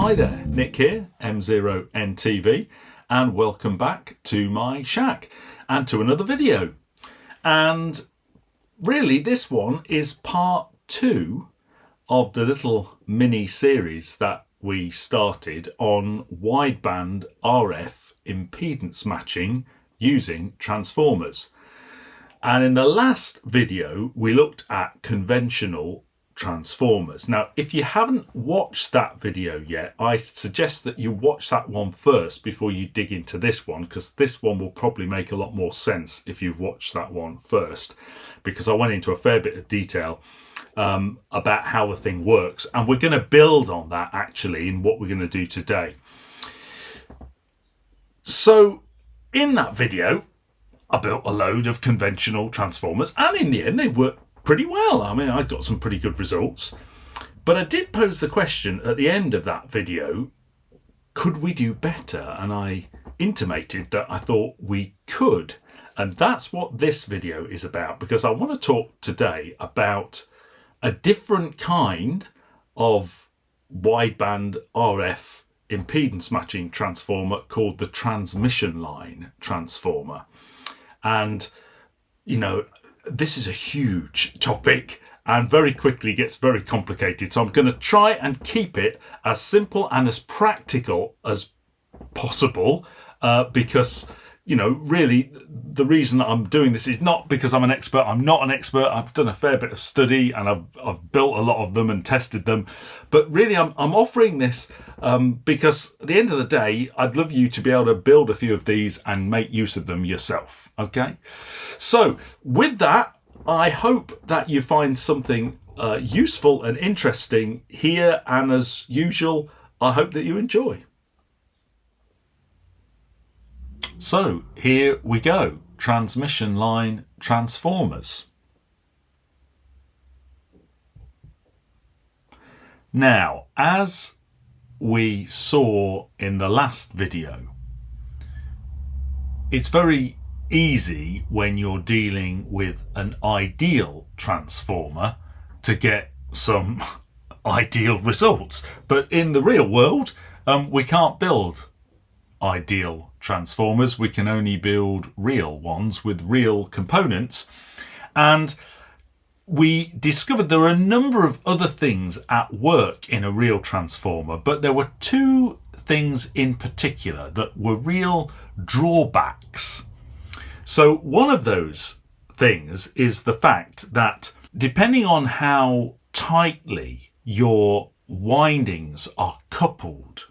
Hi there, Nick here, M0NTV, and welcome back to my shack and to another video. And really this one is part 2 of the little mini series that we started on wideband RF impedance matching using transformers. And in the last video we looked at conventional transformers. Now if you haven't watched that video yet, I suggest that you watch that one first before you dig into this one, because this one will probably make a lot more sense if you've watched that one first, because I went into a fair bit of detail about how the thing works, and we're going to build on that actually in what we're going to do today. So in that video I built a load of conventional transformers, and in the end they worked pretty well. I mean, I got some pretty good results, but I did pose the question at the end of that video, could we do better? And I intimated that I thought we could, and that's what this video is about, because I want to talk today about a different kind of wideband RF impedance matching transformer called the transmission line transformer. And you know, this is a huge topic and very quickly gets very complicated, so I'm going to try and keep it as simple and as practical as possible, because you know, really the reason that I'm doing this is not because I'm an expert. I'm not an expert. I've done a fair bit of study and I've built a lot of them and tested them, but really I'm offering this because at the end of the day I'd love you to be able to build a few of these and make use of them yourself. Okay, so with that, I hope that you find something useful and interesting here, and as usual I hope that you enjoy. So here we go, transmission line transformers. Now, as we saw in the last video, it's very easy when you're dealing with an ideal transformer to get some ideal results, but in the real world we can't build ideal transformers. We can only build real ones with real components, and we discovered there are a number of other things at work in a real transformer, but there were two things in particular that were real drawbacks. So one of those things is the fact that depending on how tightly your windings are coupled,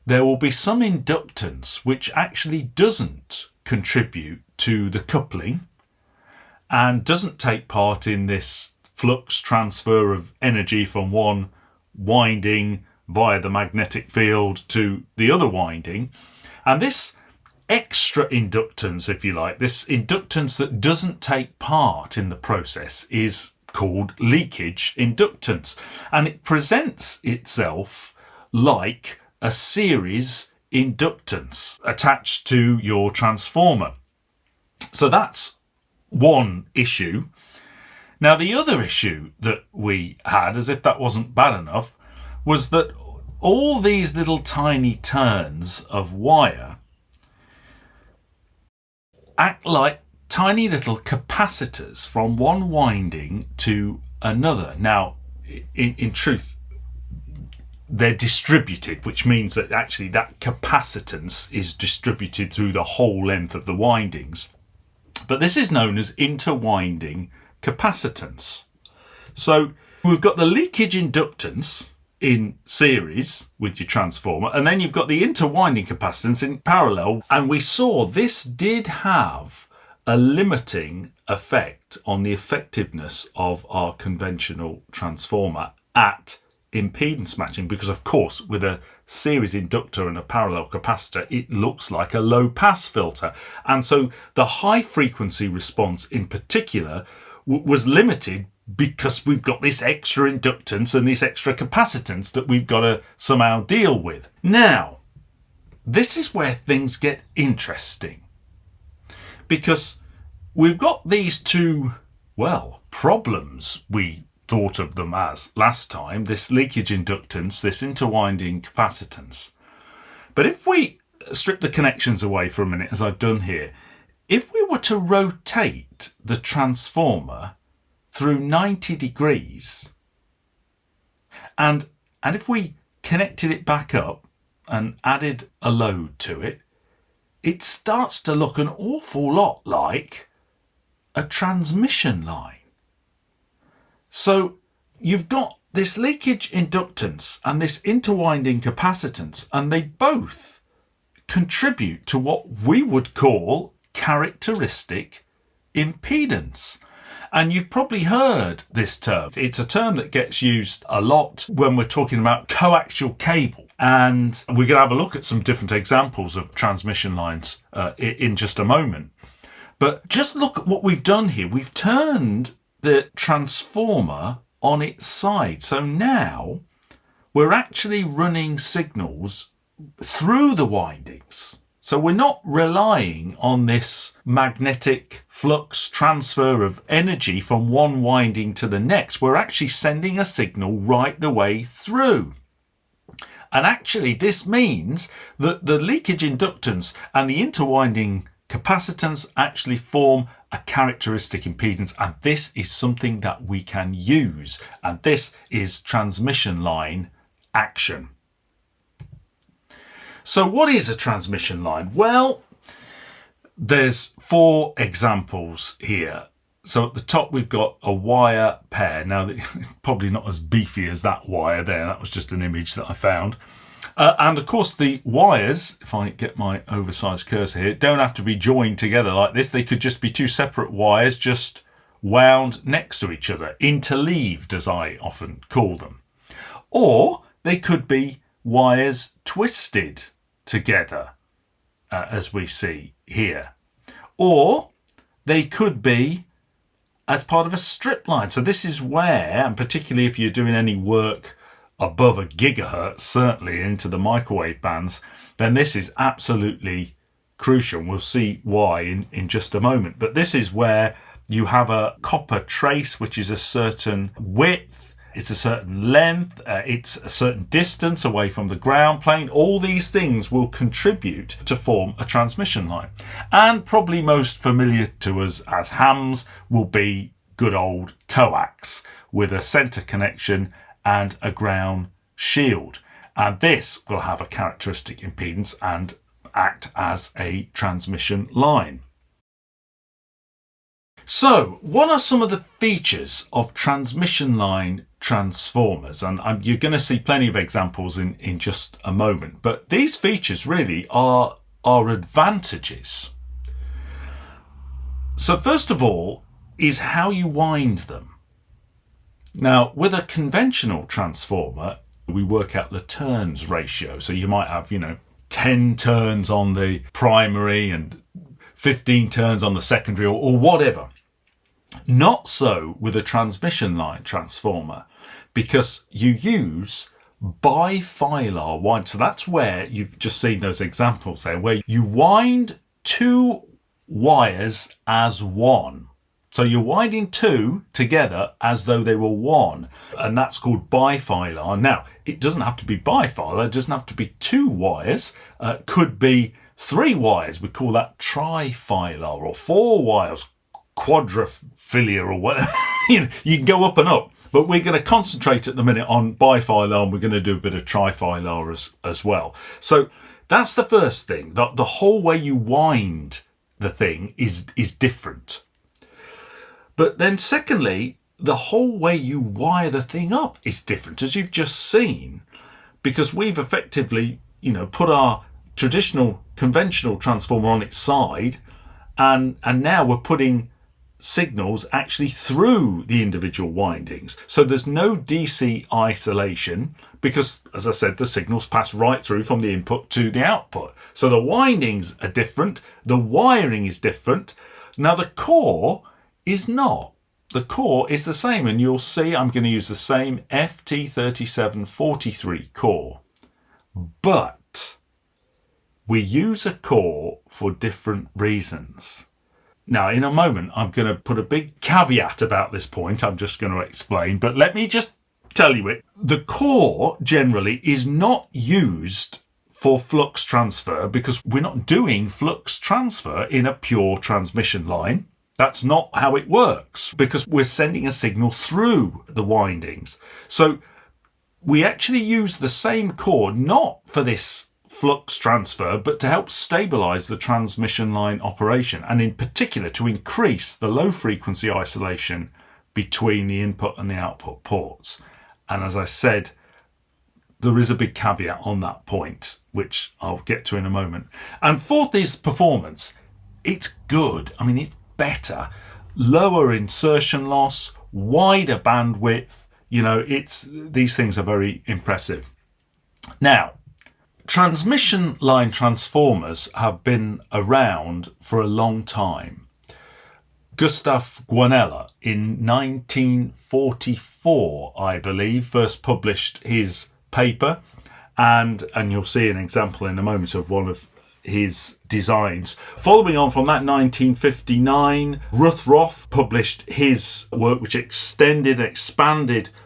there will be some inductance which actually doesn't contribute to the coupling and doesn't take part in this flux transfer of energy from one winding via the magnetic field to the other winding. And this extra inductance, if you like, this inductance that doesn't take part in the process, is called leakage inductance, and it presents itself like a series inductance attached to your transformer. So that's one issue. Now the other issue that we had, as if that wasn't bad enough, was that all these little tiny turns of wire act like tiny little capacitors from one winding to another. Now in truth they're distributed, which means that actually that capacitance is distributed through the whole length of the windings. But this is known as interwinding capacitance. So we've got the leakage inductance in series with your transformer, and then you've got the interwinding capacitance in parallel. And we saw this did have a limiting effect on the effectiveness of our conventional transformer at impedance matching, because of course with a series inductor and a parallel capacitor it looks like a low pass filter, and so the high frequency response in particular was limited because we've got this extra inductance and this extra capacitance that we've got to somehow deal with. Now this is where things get interesting, because we've got these two, well, problems we thought of them as last time, this leakage inductance, this interwinding capacitance. But if we strip the connections away for a minute, as I've done here, if we were to rotate the transformer through 90 degrees, and if we connected it back up and added a load to it, it starts to look an awful lot like a transmission line. So you've got this leakage inductance and this interwinding capacitance, and they both contribute to what we would call characteristic impedance. And you've probably heard this term. It's a term that gets used a lot when we're talking about coaxial cable. And we're going to have a look at some different examples of transmission lines in just a moment. But just look at what we've done here. We've turned the transformer on its side. So now we're actually running signals through the windings. So we're not relying on this magnetic flux transfer of energy from one winding to the next. We're actually sending a signal right the way through. And actually this means that the leakage inductance and the interwinding capacitance actually form a characteristic impedance, and this is something that we can use, and this is transmission line action. So what is a transmission line? Well, there's 4 examples here. So at the top we've got a wire pair. Now it's probably not as beefy as that wire there, that was just an image that I found. And of course the wires, if I get my oversized cursor here, don't have to be joined together like this. They could just be 2 separate wires just wound next to each other, interleaved as I often call them. Or they could be wires twisted together, as we see here. Or they could be as part of a strip line. So this is where, and particularly if you're doing any work above a gigahertz, certainly into the microwave bands, then this is absolutely crucial. We'll see why in just a moment. But this is where you have a copper trace, which is a certain width, it's a certain length, it's a certain distance away from the ground plane. All these things will contribute to form a transmission line. And probably most familiar to us as hams will be good old coax with a center connection and a ground shield. And this will have a characteristic impedance and act as a transmission line. So, what are some of the features of transmission line transformers? And you're going to see plenty of examples in just a moment. But these features really are advantages. So first of all is how you wind them. Now, with a conventional transformer, we work out the turns ratio. So you might have, 10 turns on the primary and 15 turns on the secondary or whatever. Not so with a transmission line transformer, because you use bifilar wind. So that's where you've just seen those examples there, where you wind 2 wires as one. So you're winding 2 together as though they were one, and that's called bifilar. Now, it doesn't have to be bifilar, it doesn't have to be 2 wires, could be 3 wires, we call that trifilar, or 4 wires, quadrifilar, or whatever. You can go up and up, but we're going to concentrate at the minute on bifilar, and we're going to do a bit of trifilar as well. So that's the first thing, the whole way you wind the thing is different. But then secondly, the whole way you wire the thing up is different, as you've just seen, because we've effectively, put our traditional conventional transformer on its side, and now we're putting signals actually through the individual windings. So there's no DC isolation because, as I said, the signals pass right through from the input to the output. So the windings are different, the wiring is different. Now the core is not. The core is the same, and you'll see I'm going to use the same FT3743 core. But we use a core for different reasons. Now, in a moment, I'm going to put a big caveat about this point. I'm just going to explain, but let me just tell you it. The core generally is not used for flux transfer because we're not doing flux transfer in a pure transmission line. That's not how it works because we're sending a signal through the windings. So we actually use the same core not for this flux transfer, but to help stabilize the transmission line operation, and in particular to increase the low frequency isolation between the input and the output ports. And as I said, there is a big caveat on that point, which I'll get to in a moment. And for this performance, it's good. I mean, it's better. Lower insertion loss, wider bandwidth, these things are very impressive. Now, transmission line transformers have been around for a long time. Gustav Guanella in 1944, I believe, first published his paper, and you'll see an example in a moment of one of his designs. Following on from that, 1959, Ruthroth published his work, which expanded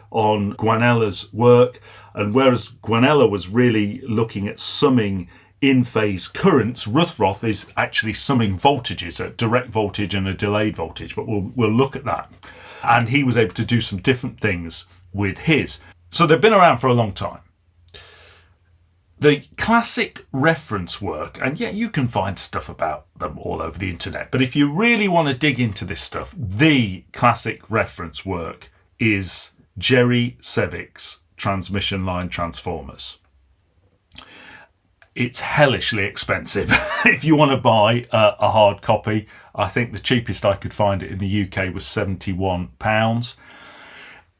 on Guanella's work. And whereas Guanella was really looking at summing in-phase currents, Ruthroth is actually summing voltages, a direct voltage and a delayed voltage, but we'll look at that. And he was able to do some different things with his. So they've been around for a long time. The classic reference work, and yeah, you can find stuff about them all over the internet, but if you really want to dig into this stuff, the classic reference work is Jerry Sevick's transmission line transformers. It's hellishly expensive if you want to buy a hard copy. I think the cheapest I could find it in the UK was £71.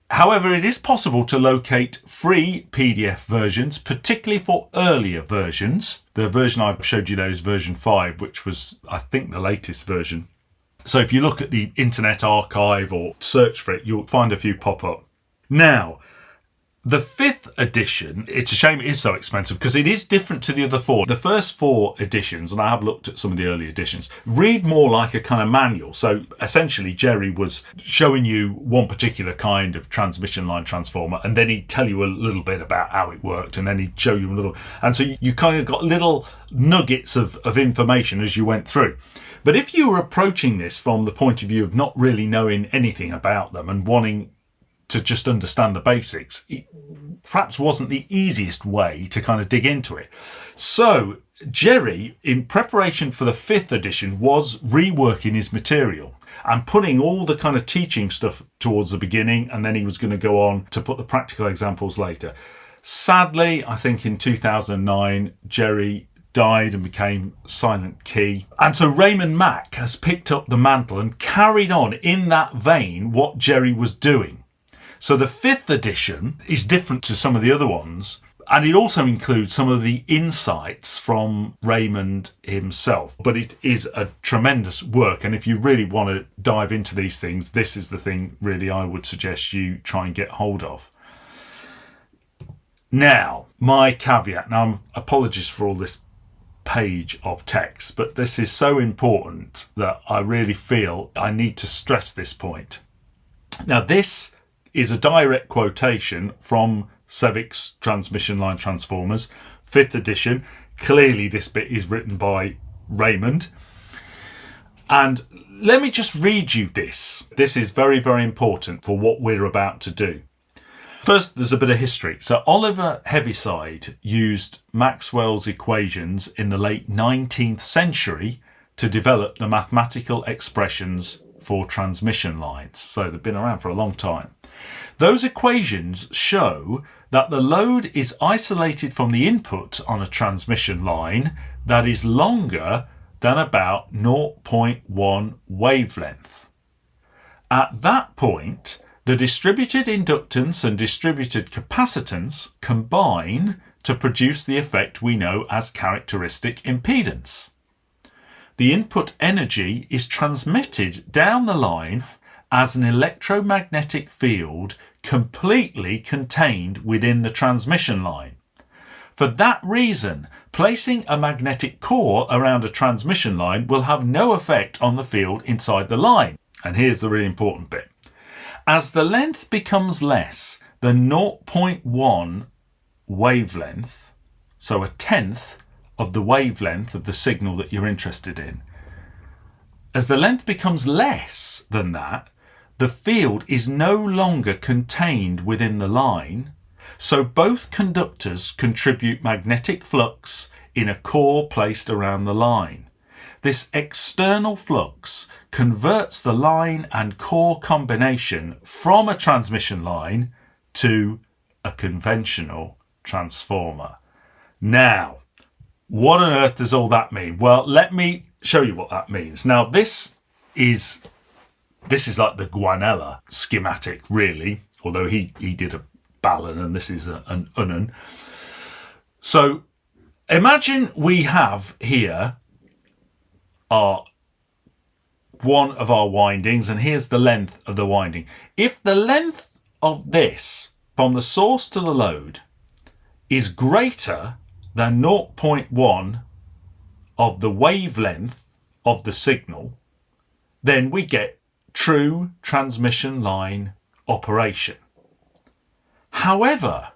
However, it is possible to locate free PDF versions, particularly for earlier versions. The version I've showed you there is version 5, which was, I think, the latest version. So if you look at the Internet Archive or search for it, you'll find a few pop up. Now, the 5th edition, it's a shame it is so expensive because it is different to the other 4. The first 4 editions, and I have looked at some of the early editions, read more like a kind of manual. So essentially Jerry was showing you one particular kind of transmission line transformer, and then he'd tell you a little bit about how it worked, and then he'd show you a little. And so you kind of got little nuggets of information as you went through. But if you were approaching this from the point of view of not really knowing anything about them and wanting to just understand the basics, it perhaps wasn't the easiest way to kind of dig into it. So Jerry, in preparation for the 5th edition, was reworking his material and putting all the kind of teaching stuff towards the beginning, and then he was going to go on to put the practical examples later. Sadly, I think in 2009, Jerry died and became silent key. And so Raymond Mack has picked up the mantle and carried on in that vein what Jerry was doing. So the 5th edition is different to some of the other ones, and it also includes some of the insights from Raymond himself. But it is a tremendous work, and if you really want to dive into these things, this is the thing really I would suggest you try and get hold of. Now, my caveat. Now, apologies for all this page of text, but this is so important that I really feel I need to stress this point. Now, this is a direct quotation from Sevick's transmission line transformers, 5th edition. Clearly this bit is written by Raymond. And let me just read you this. This is very, very important for what we're about to do. First, there's a bit of history. So Oliver Heaviside used Maxwell's equations in the late 19th century to develop the mathematical expressions for transmission lines. So they've been around for a long time. Those equations show that the load is isolated from the input on a transmission line that is longer than about 0.1 wavelength. At that point, the distributed inductance and distributed capacitance combine to produce the effect we know as characteristic impedance. The input energy is transmitted down the line as an electromagnetic field completely contained within the transmission line. For that reason, placing a magnetic core around a transmission line will have no effect on the field inside the line. And here's the really important bit. As the length becomes less than 0.1 wavelength, so a tenth of the wavelength of the signal that you're interested in, as the length becomes less than that, the field is no longer contained within the line, so both conductors contribute magnetic flux in a core placed around the line. This external flux converts the line and core combination from a transmission line to a conventional transformer. Now, what on earth does all that mean? Well, let me show you what that means. Now, this is like the guanella schematic, really, although he did a balun and this is an unun. So imagine we have here one of our windings, and here's the length of the winding. If the length of this from the source to the load is greater than 0.1 of the wavelength of the signal, then we get true transmission line operation. However,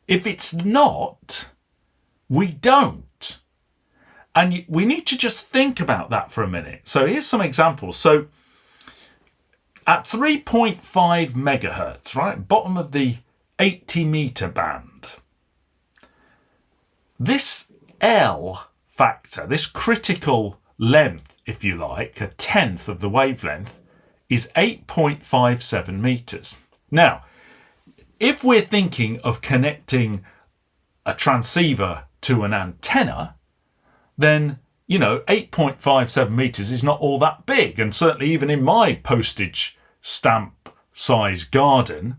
if it's not, we don't. And we need to just think about that for a minute. So here's some examples. So at 3.5 megahertz, right, bottom of the 80 meter band, this L factor, this critical length, if you like, a tenth of the wavelength, is 8.57 meters. Now, if we're thinking of connecting a transceiver to an antenna, then, 8.57 meters is not all that big. And certainly even in my postage stamp size garden,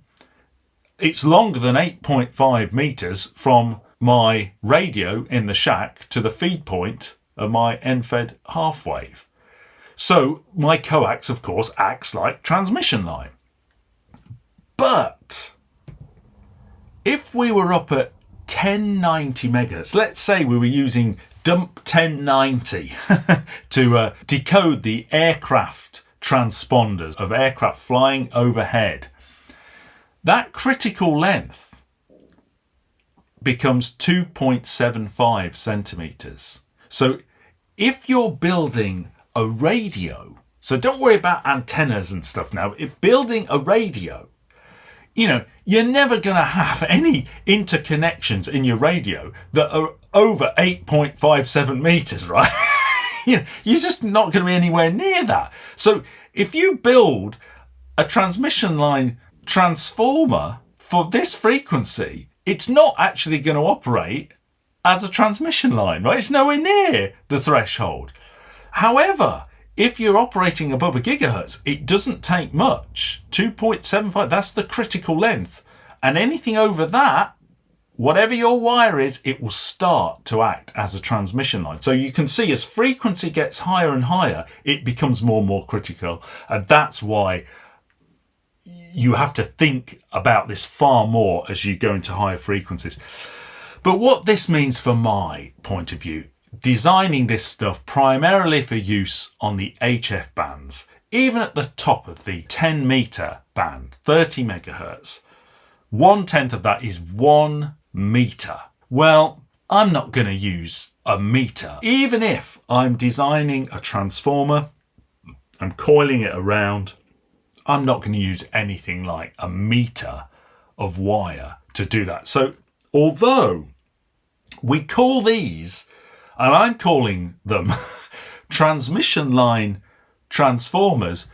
it's longer than 8.5 meters from my radio in the shack to the feed point of my end-fed half wave. So my coax, of course, acts like transmission line. But if we were up at 1090 megahertz, let's say we were using dump 1090 to decode the aircraft transponders of aircraft flying overhead, that critical length becomes 2.75 centimeters. So if you're building a radio, so don't worry about antennas and stuff now, building a radio, you're never going to have any interconnections in your radio that are over 8.57 meters, right? You're just not going to be anywhere near that. So if you build a transmission line transformer for this frequency, it's not actually going to operate as a transmission line, right? It's nowhere near the threshold. However, if you're operating above a gigahertz, it doesn't take much. 2.75, that's the critical length. And anything over that, whatever your wire is, it will start to act as a transmission line. So you can see as frequency gets higher and higher, it becomes more and more critical. And that's why you have to think about this far more as you go into higher frequencies. But what this means from my point of view, designing this stuff primarily for use on the HF bands, even at the top of the 10 meter band, 30 megahertz, 1/10 of that is 1 meter. Well, I'm not going to use a meter. Even if I'm designing a transformer, I'm coiling it around, I'm not going to use anything like a meter of wire to do that. So although we call these, and I'm calling them transmission line transformers,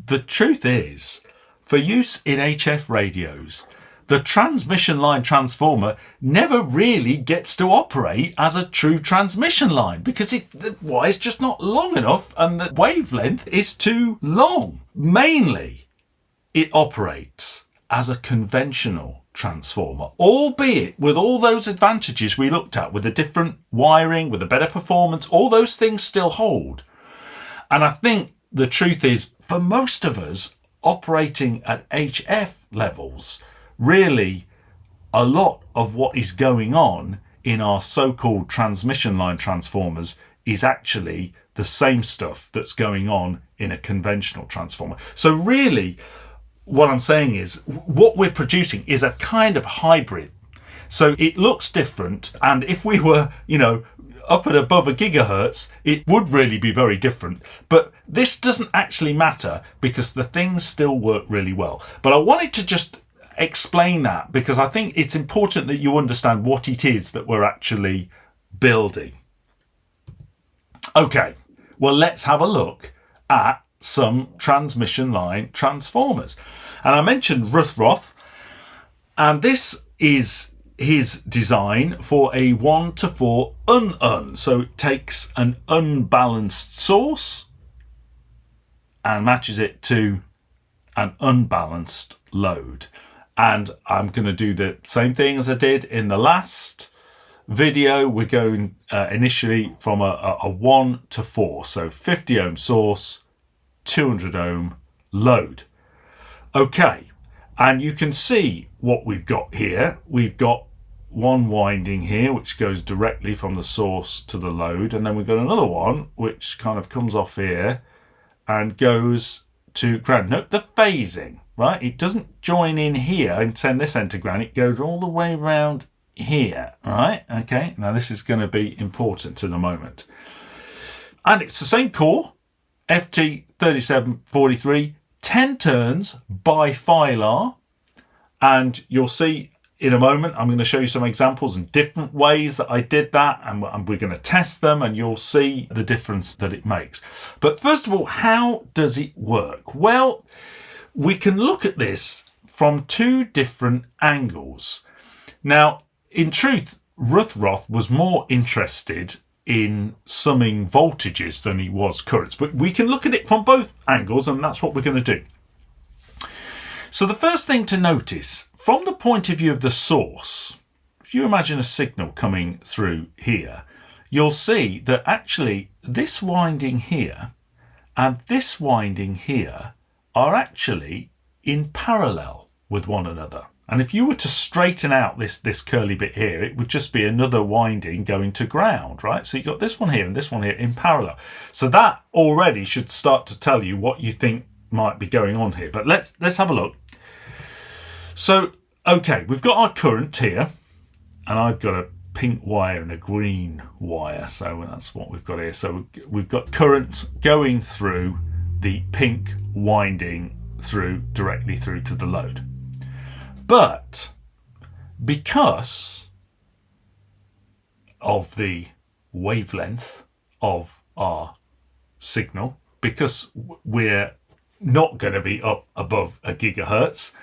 the truth is, for use in HF radios, the transmission line transformer never really gets to operate as a true transmission line because the wire is just not long enough and the wavelength is too long. Mainly, it operates as a conventional transformer, albeit with all those advantages we looked at, with the different wiring, with the better performance, all those things still hold. And I think the truth is, for most of us operating at HF levels, really a lot of what is going on in our so-called transmission line transformers is actually the same stuff that's going on in a conventional transformer. So really, what I'm saying is what we're producing is a kind of hybrid. So it looks different, and if we were, up at above a gigahertz, it would really be very different. But this doesn't actually matter because the things still work really well. But I wanted to just explain that because I think it's important that you understand what it is that we're actually building. Okay, well, let's have a look at some transmission line transformers. And I mentioned Rothroth, and this is his design for a 1-to-4 unun. So it takes an unbalanced source and matches it to an unbalanced load. And I'm going to do the same thing as I did in the last video. We're going initially from a 1-to-4. So 50 ohm source, 200 ohm load. Okay, and you can see what we've got here. We've got one winding here which goes directly from the source to the load, and then we've got another one which kind of comes off here and goes to ground. Note the phasing, right? It doesn't join in here and send this end to ground. It goes all the way around here, right? Okay, now this is going to be important in a moment. And it's the same core, FT3743, 10 turns bifilar, and you'll see in a moment I'm going to show you some examples and different ways that I did that, and we're going to test them and you'll see the difference that it makes. But first of all, how does it work? Well, we can look at this from two different angles. Now, in truth, Rothroth was more interested in summing voltages than he was currents, but we can look at it from both angles, and that's what we're going to do. So the first thing to notice, from the point of view of the source, if you imagine a signal coming through here, you'll see that actually this winding here and this winding here are actually in parallel with one another. And if you were to straighten out this curly bit here, it would just be another winding going to ground, right? So you've got this one here and this one here in parallel. So that already should start to tell you what you think might be going on here. But let's have a look. So, okay, we've got our current here, and I've got a pink wire and a green wire. So that's what we've got here. So we've got current going through the pink winding directly through to the load. But because of the wavelength of our signal, because we're not going to be up above a gigahertz,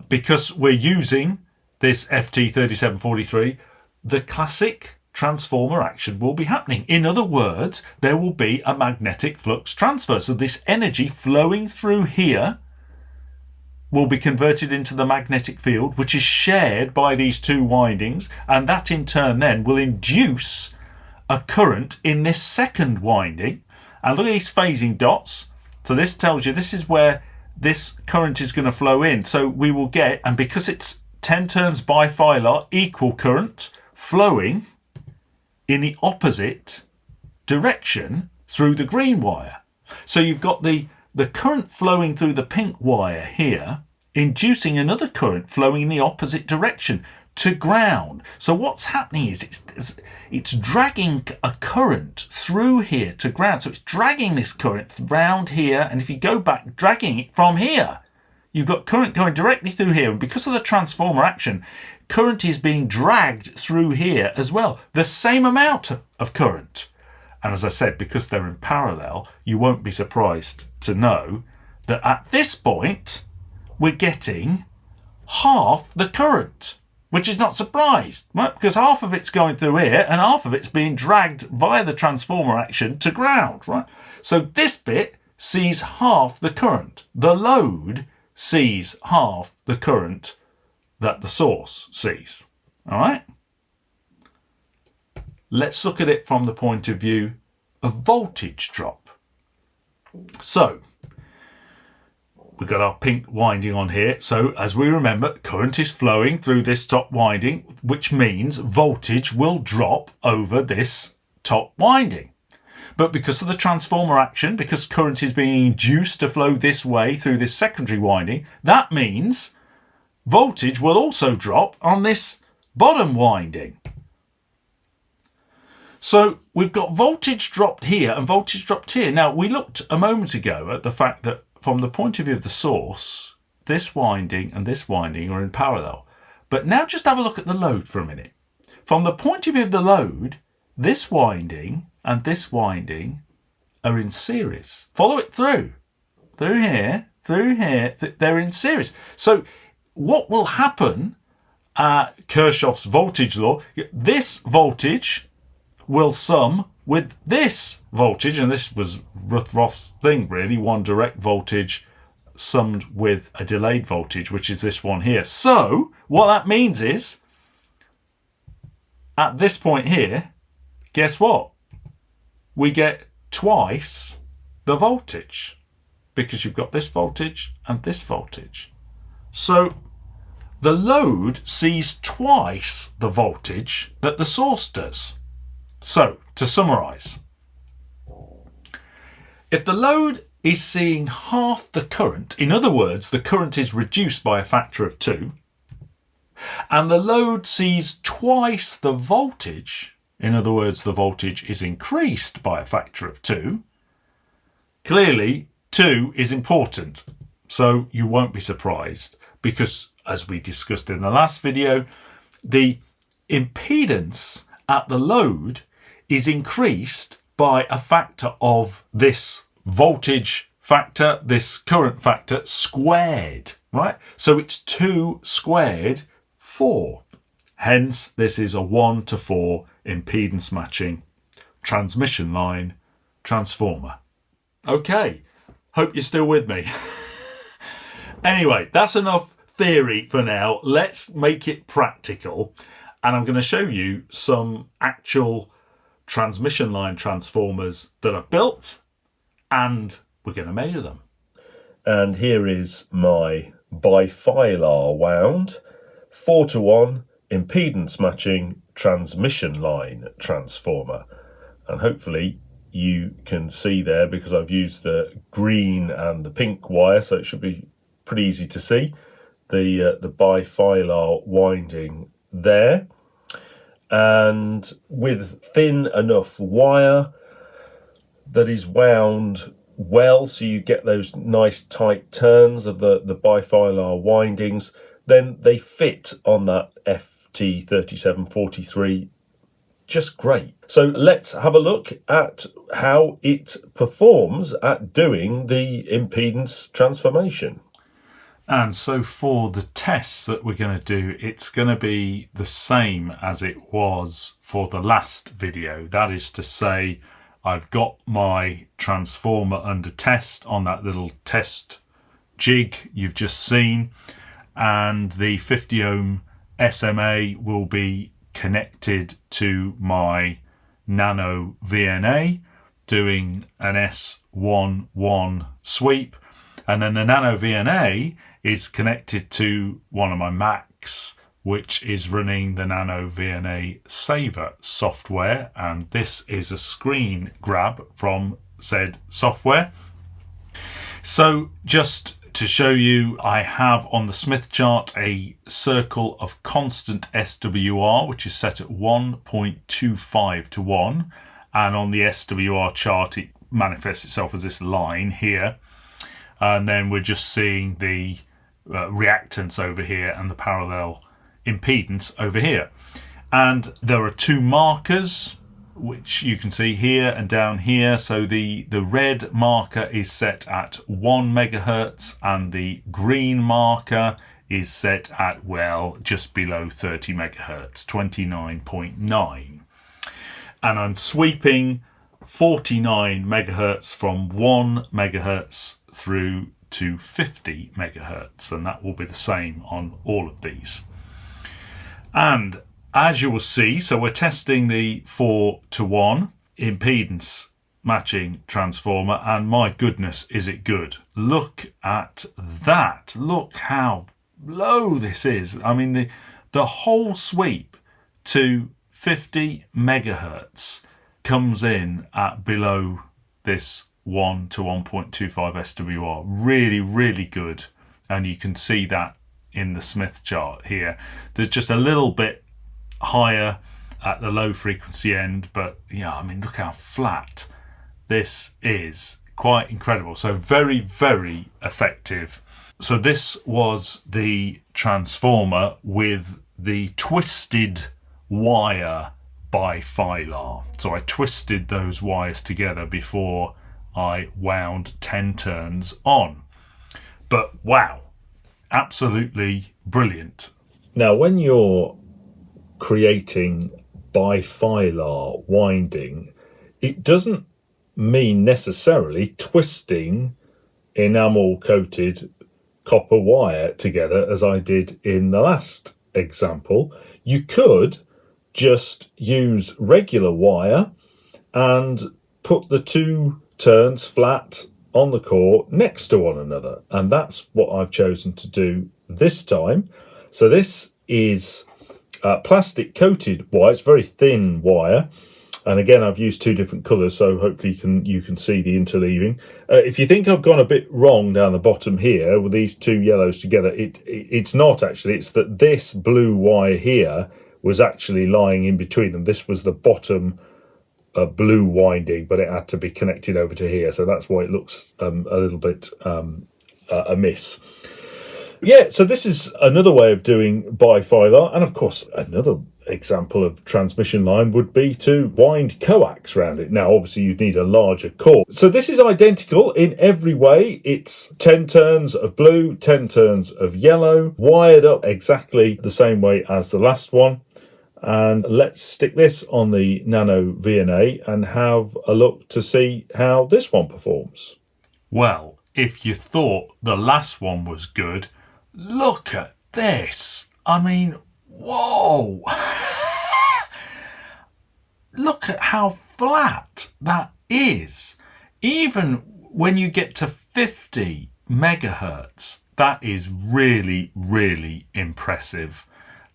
because we're using this FT3743, the classic transformer action will be happening. In other words, there will be a magnetic flux transfer. So this energy flowing through here will be converted into the magnetic field, which is shared by these two windings, and that in turn then will induce a current in this second winding. And look at these phasing dots. So this tells you this is where this current is going to flow in. So we will get, and because it's 10 turns bifilar, equal current flowing in the opposite direction through the green wire. So you've got the current flowing through the pink wire here, inducing another current flowing in the opposite direction to ground. So what's happening is it's dragging a current through here to ground. So it's dragging this current round here, and if you go back, dragging it from here. You've got current going directly through here, and because of the transformer action, current is being dragged through here as well. The same amount of current. And as I said, because they're in parallel, you won't be surprised to know that at this point, we're getting half the current, which is not surprised, right? Because half of it's going through here and half of it's being dragged via the transformer action to ground, right? So this bit sees half the current. The load sees half the current that the source sees, all right? Let's look at it from the point of view of voltage drop. So we've got our pink winding on here. So as we remember, current is flowing through this top winding, which means voltage will drop over this top winding. But because of the transformer action, because current is being induced to flow this way through this secondary winding, that means voltage will also drop on this bottom winding. So we've got voltage dropped here and voltage dropped here. Now, we looked a moment ago at the fact that from the point of view of the source, this winding and this winding are in parallel. But now just have a look at the load for a minute. From the point of view of the load, this winding and this winding are in series. Follow it through here, they're in series. So what will happen at Kirchhoff's voltage law, this voltage will sum with this voltage, and this was Rutherford's thing really, one direct voltage summed with a delayed voltage, which is this one here. So what that means is, at this point here, guess what? We get twice the voltage because you've got this voltage and this voltage. So the load sees twice the voltage that the source does. So to summarise, if the load is seeing half the current, in other words, the current is reduced by a factor of 2, and the load sees twice the voltage, in other words, the voltage is increased by a factor of 2, clearly 2 is important. So you won't be surprised because, as we discussed in the last video, the impedance at the load is increased by a factor of this voltage factor, this current factor, squared, right? So it's 2 squared 4. Hence, this is a 1-to-4 impedance matching transmission line transformer. Okay, hope you're still with me. Anyway, that's enough theory for now. Let's make it practical. And I'm going to show you some actual transmission line transformers that I've built, and we're going to measure them. And here is my bifilar wound 4-to-1 impedance matching transmission line transformer, and hopefully you can see there because I've used the green and the pink wire, so it should be pretty easy to see the bifilar winding there. And with thin enough wire that is wound well, so you get those nice tight turns of the bifilar windings, then they fit on that FT3743 just great. So let's have a look at how it performs at doing the impedance transformation. And so for the tests that we're going to do, it's going to be the same as it was for the last video. That is to say, I've got my transformer under test on that little test jig you've just seen, and the 50 ohm SMA will be connected to my nano VNA doing an S11 sweep, and then the nano VNA is connected to one of my Macs, which is running the nano VNA saver software, and this is a screen grab from said software. So just to show you, I have on the Smith chart a circle of constant SWR, which is set at 1.25 to 1. And on the SWR chart, it manifests itself as this line here. And then we're just seeing the reactance over here and the parallel impedance over here. And there are 2 markers, which you can see here and down here. So the red marker is set at 1 megahertz and the green marker is set at, well, just below 30 megahertz, 29.9. And I'm sweeping 49 megahertz from 1 megahertz through to 50 megahertz, and that will be the same on all of these. And as you will see, so we're testing the 4-to-1 impedance matching transformer, and my goodness, is it good. Look at that. Look how low this is. I mean, the whole sweep to 50 megahertz comes in at below this 1 to 1.25 SWR. Really, really good. And you can see that in the Smith chart here. There's just a little bit higher at the low frequency end, but yeah, I mean, look how flat this is. Quite incredible. So very, very effective. So this was the transformer with the twisted wire bifilar. So I twisted those wires together before I wound 10 turns on. But wow, absolutely brilliant. Now, when you're creating bifilar winding, it doesn't mean necessarily twisting enamel coated copper wire together as I did in the last example. You could just use regular wire and put the two turns flat on the core next to one another, and that's what I've chosen to do this time. So this is plastic coated wire. It's very thin wire, and again I've used two different colours, so hopefully you can see the interleaving. If you think I've gone a bit wrong down the bottom here with these two yellows together, it's not actually. It's that this blue wire here was actually lying in between them. This was the bottom blue winding, but it had to be connected over to here, so that's why it looks a little bit amiss. Yeah, so this is another way of doing bifilar, and of course another example of transmission line would be to wind coax around it. Now obviously you'd need a larger core. So this is identical in every way. It's 10 turns of blue, 10 turns of yellow, wired up exactly the same way as the last one. And let's stick this on the Nano VNA and have a look to see how this one performs. Well, if you thought the last one was good, look at this. I mean, whoa. Look at how flat that is. Even when you get to 50 megahertz, that is really, really impressive.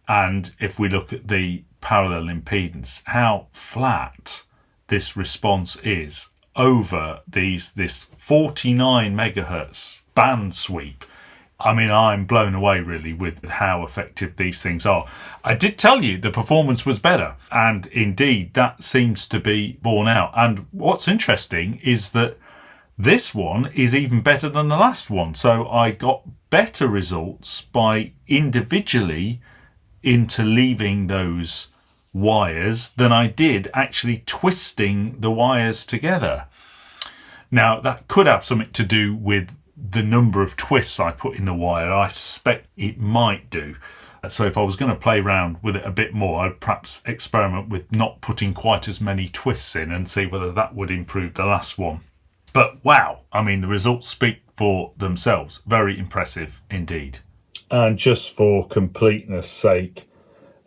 And if we look at the parallel impedance, how flat this response is over this 49 megahertz band sweep. I mean, I'm blown away really with how effective these things are. I did tell you the performance was better, and indeed that seems to be borne out. And what's interesting is that this one is even better than the last one. So I got better results by individually interleaving those wires than I did actually twisting the wires together. Now that could have something to do with the number of twists I put in the wire. I suspect it might do. So if I was going to play around with it a bit more, I'd perhaps experiment with not putting quite as many twists in and see whether that would improve the last one. But wow, I mean, the results speak for themselves. Very impressive indeed. And just for completeness sake,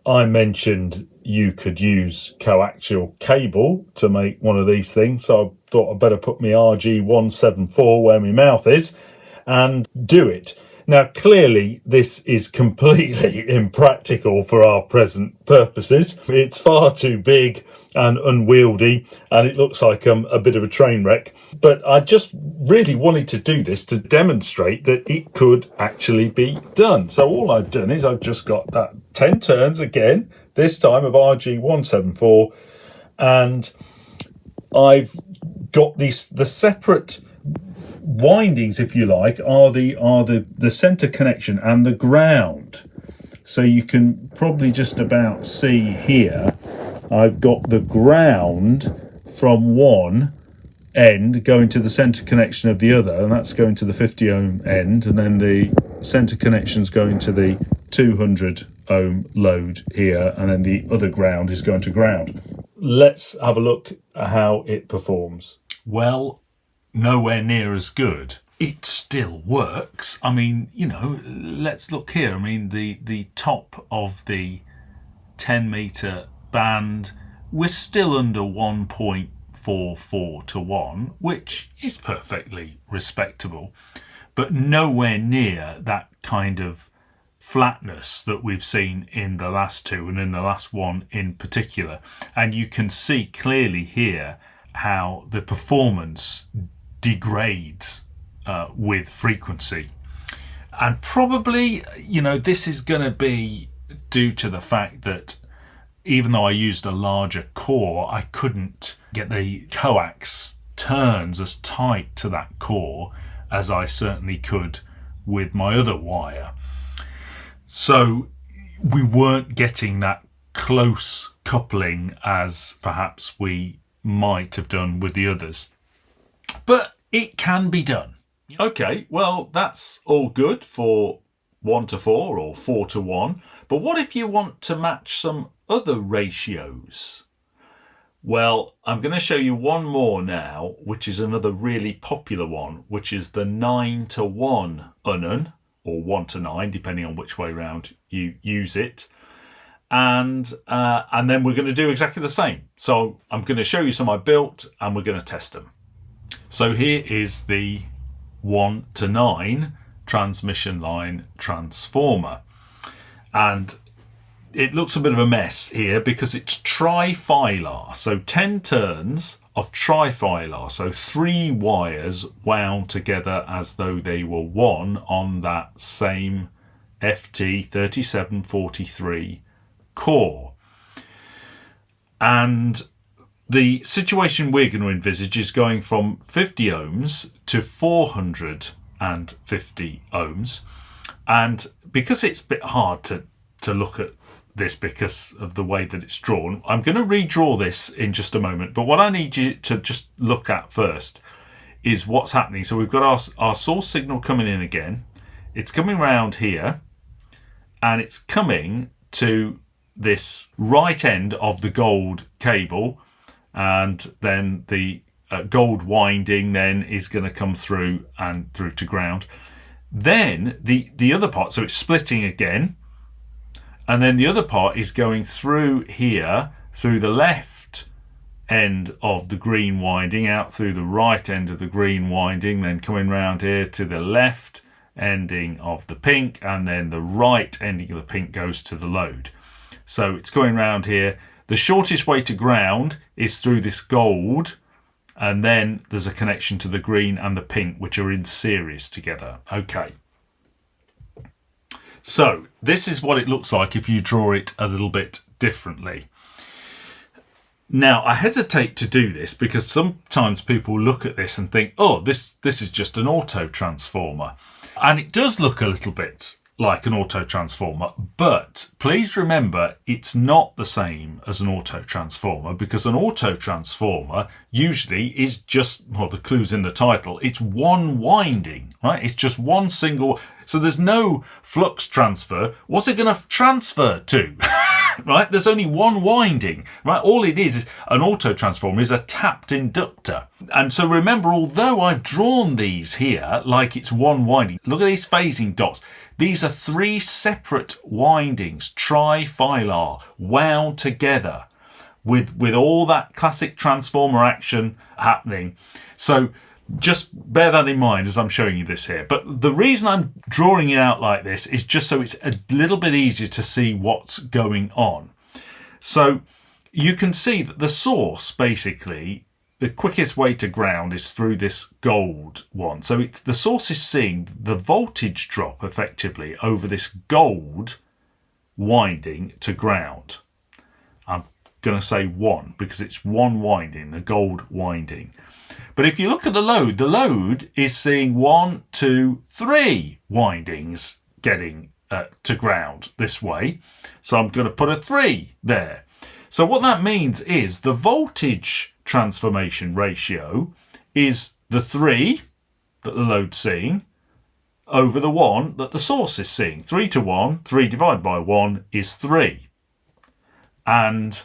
I mentioned you could use coaxial cable to make one of these things, so I thought I'd better put my RG174 where my mouth is and do it. Now clearly this is completely impractical for our present purposes. It's far too big and unwieldy, and it looks like a bit of a train wreck. But I just really wanted to do this to demonstrate that it could actually be done. So all I've done is I've just got that 10 turns again, this time of RG174, and I've got the separate windings, if you like, are the center connection and the ground. So you can probably just about see here, I've got the ground from one end going to the center connection of the other, and that's going to the 50 ohm end, and then the center connection's going to the 200 ohm load here, and then the other ground is going to ground. Let's have a look at how it performs. Well, nowhere near as good. It still works. I mean, you know, let's look here. I mean, the top of the 10 meter band, we're still under 1.4 0.44 to 1, which is perfectly respectable, but nowhere near that kind of flatness that we've seen in the last two and in the last one in particular. And you can see clearly here how the performance degrades with frequency. And probably, you know, this is going to be due to the fact that even though I used a larger core, I couldn't get the coax turns as tight to that core as I certainly could with my other wire. So we weren't getting that close coupling as perhaps we might have done with the others. But it can be done. Okay, well, that's all good for 1 to 4 or 4 to 1. But what if you want to match some other ratios? Well, I'm going to show you one more now, which is another really popular one, which is the 9 to 1 unun, or 1 to 9, depending on which way round you use it. And then we're going to do exactly the same. So I'm going to show you some I built and we're going to test them. So here is the 1 to 9 transmission line transformer. And it looks a bit of a mess here because it's trifilar. So 10 turns of trifilar. So 3 wires wound together as though they were one on that same FT3743 core. And the situation we're going to envisage is going from 50 ohms to 450 ohms. And because it's a bit hard to look at this because of the way that it's drawn, I'm going to redraw this in just a moment. But what I need you to just look at first is what's happening. So we've got our source signal coming in again. It's coming round here and it's coming to this right end of the gold cable, and then the gold winding then is going to come through and through to ground. Then the other part, so it's splitting again, and then the other part is going through here, through the left end of the green winding, out through the right end of the green winding, then coming round here to the left ending of the pink, and then the right ending of the pink goes to the load. So it's going round here. The shortest way to ground is through this gold, and then there's a connection to the green and the pink, which are in series together. Okay. So this is what it looks like if you draw it a little bit differently. Now, I hesitate to do this because sometimes people look at this and think, oh, this is just an auto transformer. And it does look a little bit like an auto transformer, but please remember it's not the same as an auto transformer, because an auto transformer usually is just, well, the clue's in the title, it's one winding, right? It's just one single, so there's no flux transfer. What's it going to transfer to? Right? There's only one winding, right? All it is an auto transformer is a tapped inductor. And so remember, although I've drawn these here like it's one winding, look at these phasing dots. These are 3 separate windings, trifilar, wound together with all that classic transformer action happening. So just bear that in mind as I'm showing you this here. But the reason I'm drawing it out like this is just so it's a little bit easier to see what's going on. So you can see that the source, basically, the quickest way to ground is through this gold one. So the source is seeing the voltage drop effectively over this gold winding to ground. I'm going to say 1 because it's one winding, the gold winding. But if you look at the load is seeing 1, 2, 3 windings getting to ground this way. So I'm going to put a 3 there. So what that means is the voltage transformation ratio is the 3 that the load's seeing over the 1 that the source is seeing. 3 to 1, 3 divided by 1 is 3. And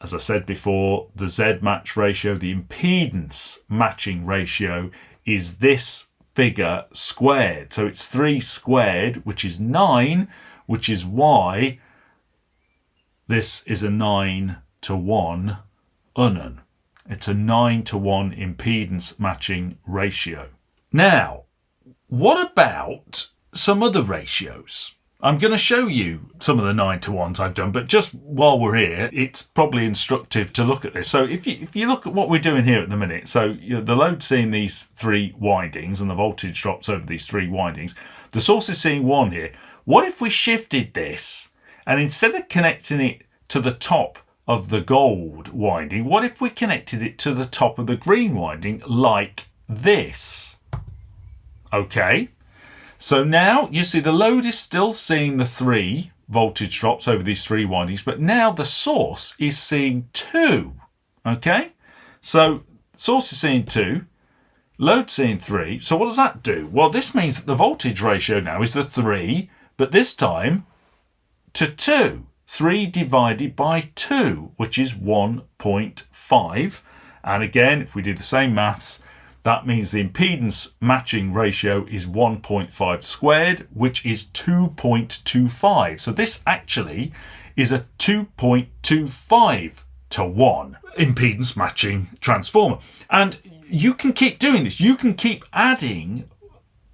as I said before, the Z match ratio, the impedance matching ratio, is this figure squared. So it's 3 squared, which is 9, which is why this is a 9 to 1 unun. It's a 9-to-1 impedance matching ratio. Now, what about some other ratios? I'm going to show you some of the 9-to-1s I've done, but just while we're here, it's probably instructive to look at this. So if you look at what we're doing here at the minute, so the load's seeing these 3 windings and the voltage drops over these 3 windings. The source is seeing 1 here. What if we shifted this and instead of connecting it to the top of the gold winding, what if we connected it to the top of the green winding like this? Okay. So now you see the load is still seeing the 3 voltage drops over these 3 windings, but now the source is seeing 2. Okay? So source is seeing 2, load seeing 3. So what does that do? Well, this means that the voltage ratio now is the 3, but this time to 2. 3 divided by 2, which is 1.5. And again, if we do the same maths, that means the impedance matching ratio is 1.5 squared, which is 2.25. So this actually is a 2.25 to 1 impedance matching transformer. And you can keep doing this. You can keep adding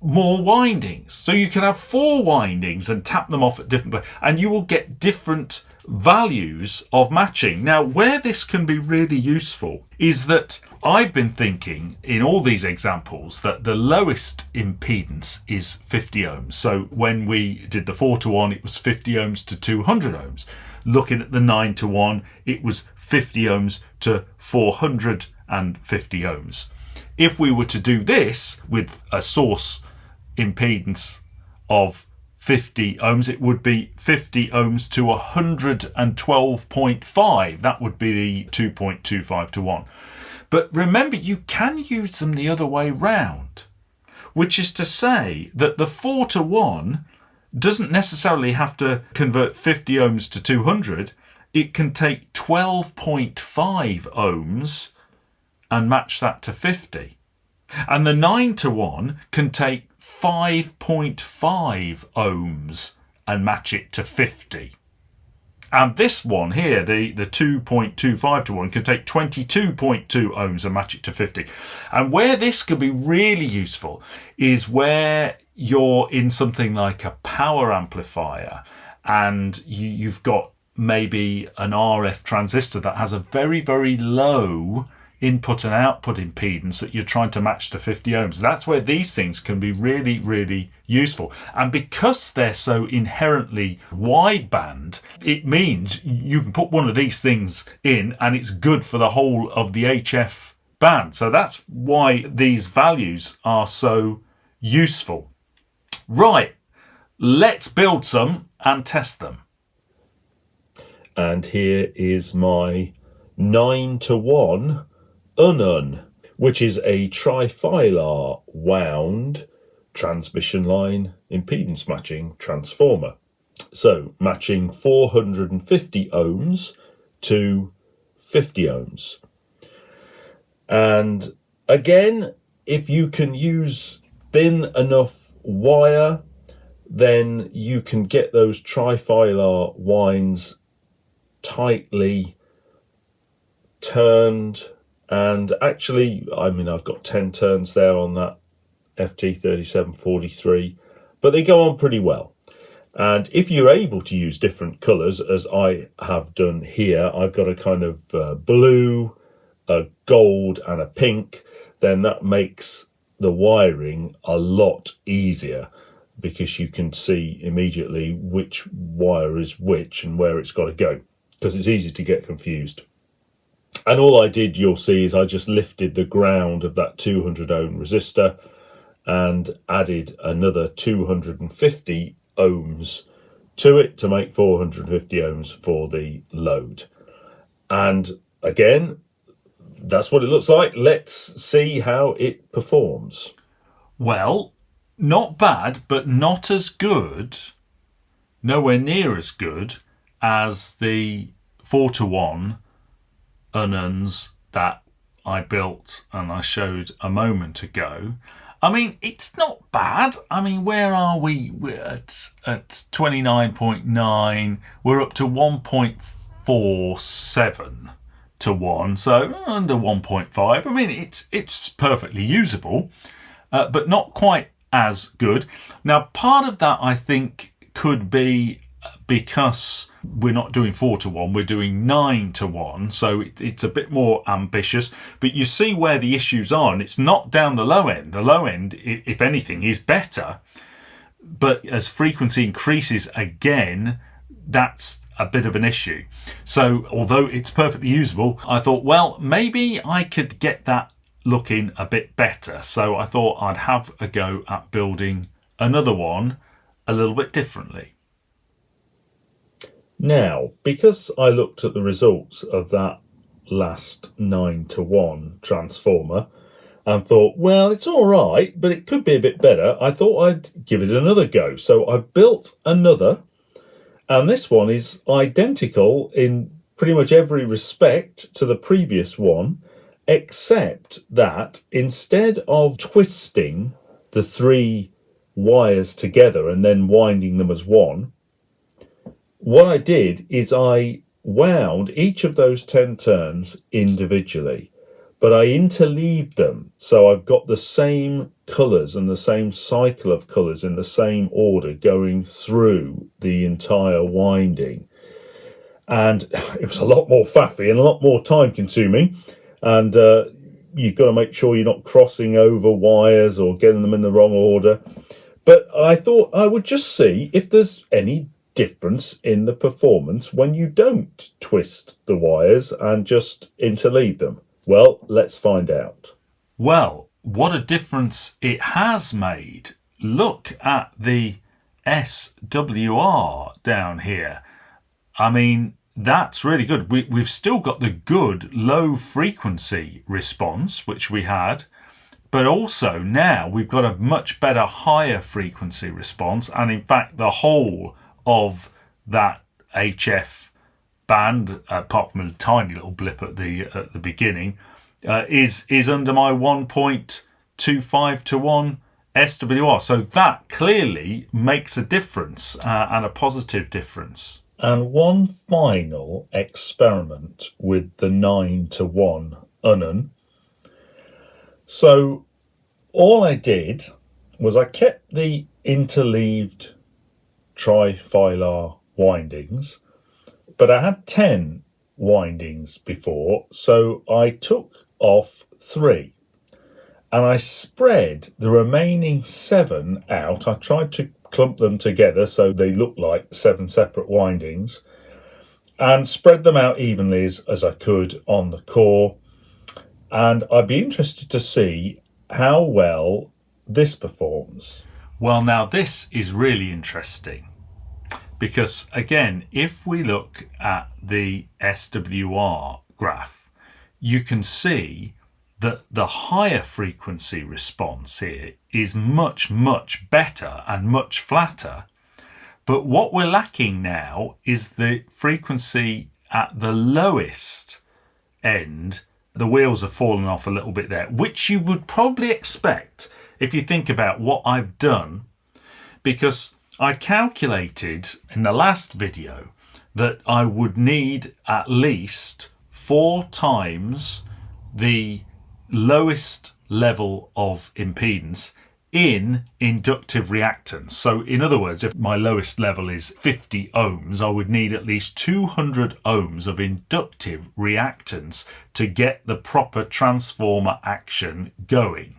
more windings. So you can have 4 windings and tap them off at different places, and you will get different values of matching. Now, where this can be really useful is that I've been thinking in all these examples that the lowest impedance is 50 ohms. So when we did the 4-to-1, it was 50 ohms to 200 ohms. Looking at the 9-to-1, it was 50 ohms to 450 ohms. If we were to do this with a source impedance of 50 ohms, it would be 50 ohms to 112.5. That would be the 2.25 to 1. But remember, you can use them the other way round, which is to say that the 4-to-1 doesn't necessarily have to convert 50 ohms to 200. It can take 12.5 ohms and match that to 50. And the 9-to-1 can take 5.5 ohms and match it to 50. And this one here, the 2.25 to 1, can take 22.2 ohms and match it to 50. And where this could be really useful is where you're in something like a power amplifier and you've got maybe an RF transistor that has a very, very low input and output impedance that you're trying to match to 50 ohms. That's where these things can be really, really useful. And because they're so inherently wideband, it means you can put one of these things in and it's good for the whole of the HF band. So that's why these values are so useful. Right, let's build some and test them. And here is my 9-to-1 unun, which is a trifilar wound transmission line impedance matching transformer. So matching 450 ohms to 50 ohms. And again, if you can use thin enough wire, then you can get those trifilar winds tightly turned. And actually, I mean, I've got 10 turns there on that FT3743, but they go on pretty well. And if you're able to use different colours, as I have done here, I've got a kind of blue, a gold and a pink, then that makes the wiring a lot easier because you can see immediately which wire is which and where it's got to go, because it's easy to get confused. And all I did, you'll see, is I just lifted the ground of that 200 ohm resistor and added another 250 ohms to it to make 450 ohms for the load. And again, that's what it looks like. Let's see how it performs. Well, not bad, but not as good, nowhere near as good as the 4-to-1 ununs that I built and I showed a moment ago. I mean, it's not bad. I mean, where are we? We're at 29.9. We're up to 1.47 to 1, so under 1.5. I mean, it's perfectly usable, but not quite as good. Now, part of that, I think, could be because we're not doing 4 to 1, we're doing 9 to 1, so it's a bit more ambitious. But you see where the issues are, and it's not down the low end. The low end, if anything, is better. But as frequency increases again, that's a bit of an issue. So although it's perfectly usable, I thought, well, maybe I could get that looking a bit better. So I thought I'd have a go at building another one a little bit differently. Now, because I looked at the results of that last 9 to 1 transformer and thought, well, it's all right, but it could be a bit better, I thought I'd give it another go. So I've built another, and this one is identical in pretty much every respect to the previous one, except that instead of twisting the 3 wires together and then winding them as one, what I did is I wound each of those 10 turns individually, but I interleaved them, so I've got the same colours and the same cycle of colours in the same order going through the entire winding. And it was a lot more faffy and a lot more time consuming, and you've got to make sure you're not crossing over wires or getting them in the wrong order. But I thought I would just see if there's any difference in the performance when you don't twist the wires and just interleave them. Well, let's find out. Well, what a difference it has made. Look at the SWR down here. I mean, that's really good. We've still got the good low frequency response, which we had, but also now we've got a much better higher frequency response. And in fact, the whole of that HF band, apart from a tiny little blip at the beginning, is under my 1.25 to 1 SWR. So that clearly makes a difference, and a positive difference. And one final experiment with the 9 to 1 unun. So all I did was I kept the interleaved trifilar windings, but I had 10 windings before, so I took off 3 and I spread the remaining 7 out. I tried to clump them together so they look like 7 separate windings, and spread them out evenly as I could on the core. And I'd be interested to see how well this performs. Well, now this is really interesting, because again, if we look at the SWR graph, you can see that the higher frequency response here is much, much better and much flatter. But what we're lacking now is the frequency at the lowest end. The wheels have fallen off a little bit there, which you would probably expect if you think about what I've done, because I calculated in the last video that I would need at least 4 times the lowest level of impedance in inductive reactance. So in other words, if my lowest level is 50 ohms, I would need at least 200 ohms of inductive reactance to get the proper transformer action going.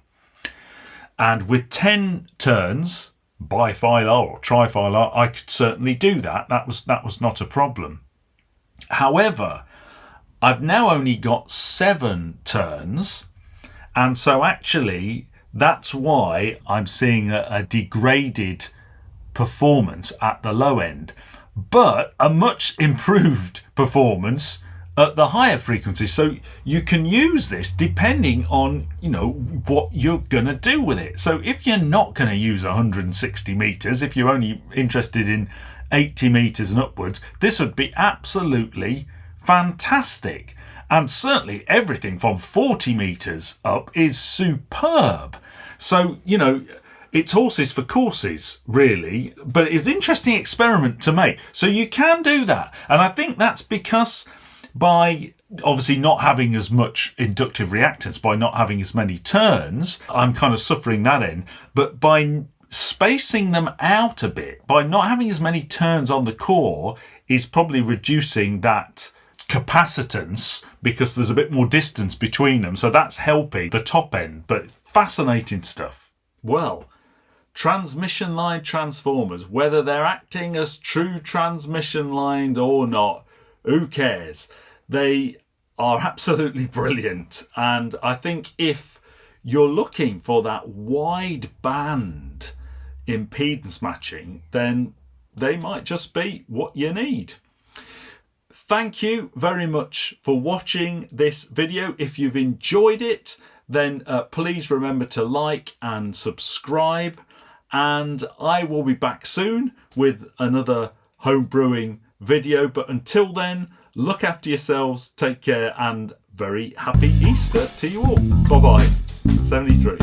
And with 10 turns, bifilar or trifilar, I could certainly do that. That was not a problem. However, I've now only got 7 turns, and so actually that's why I'm seeing a degraded performance at the low end, but a much improved performance at the higher frequency. So you can use this depending on, what you're going to do with it. So if you're not going to use 160 meters, if you're only interested in 80 meters and upwards, this would be absolutely fantastic. And certainly everything from 40 meters up is superb. So, it's horses for courses, really. But it's an interesting experiment to make. So you can do that. And I think that's because by obviously not having as much inductive reactance, by not having as many turns, I'm kind of suffering that in. But by spacing them out a bit, by not having as many turns on the core, is probably reducing that capacitance because there's a bit more distance between them. So that's helping the top end. But fascinating stuff. Well, transmission line transformers, whether they're acting as true transmission lines or not, who cares? They are absolutely brilliant. And I think if you're looking for that wideband impedance matching, then they might just be what you need. Thank you very much for watching this video. If you've enjoyed it, then please remember to like and subscribe. And I will be back soon with another home brewing video. But until then, look after yourselves, take care, and very happy Easter to you all. Bye-bye. 73.